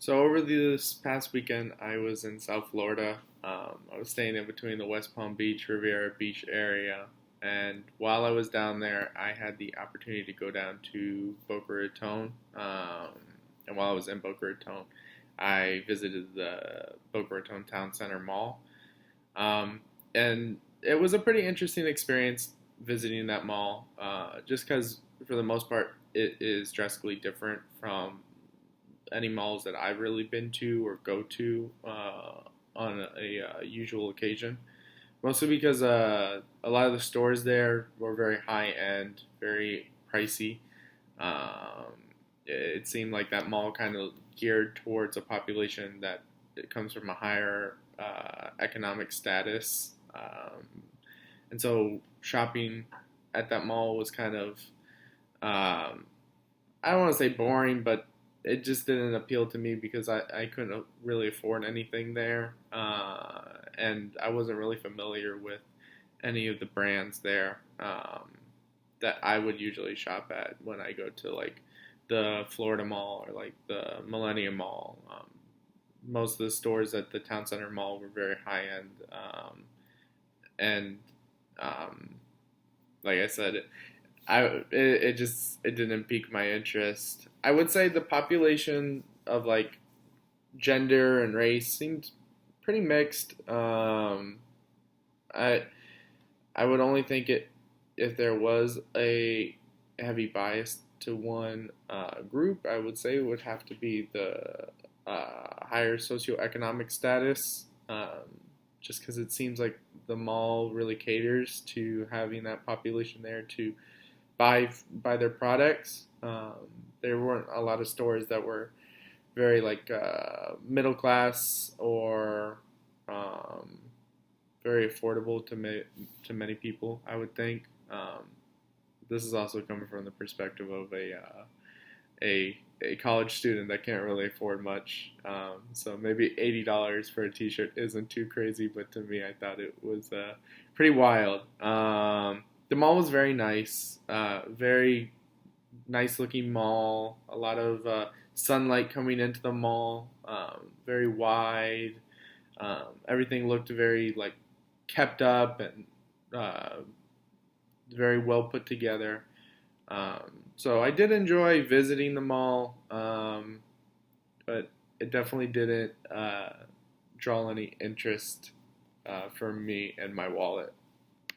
So over this past weekend, I was in South Florida. I was staying in between the West Palm Beach, Riviera Beach area, and while I was down there, I had the opportunity to go down to Boca Raton. And while I was in Boca Raton, I visited the Boca Raton Town Center Mall, um, and it was a pretty interesting experience visiting that mall, just because for the most part, it is drastically different from any malls that I've really been to or go to on a usual occasion. Mostly because a lot of the stores there were very high end, very pricey. Um, it seemed like that mall kind of geared towards a population that it comes from a higher economic status. And so shopping at that mall was kind of I don't want to say boring, but it just didn't appeal to me because I couldn't really afford anything there. And I wasn't really familiar with any of the brands there that I would usually shop at when I go to like the Florida Mall or like the Millennium Mall. Most of the stores at the Town Center Mall were very high end, and um, like I said, it didn't pique my interest. I would say the population of like gender and race seemed pretty mixed. I I would only think it if there was a heavy bias to one group. I would say it would have to be the higher socioeconomic status. Just because it seems like the mall really caters to having that population there to buy their products. There weren't a lot of stores that were very like middle class or um, very affordable to many people. I would think. This is also coming from the perspective of a college student that can't really afford much. So maybe $80 for a T-shirt isn't too crazy, but to me, I thought it was pretty wild. The mall was very nice, very nice looking mall. A lot of sunlight coming into the mall. Very wide. Everything looked very like kept up and uh, very well put together. So I did enjoy visiting the mall, but it definitely didn't draw any interest for me and my wallet.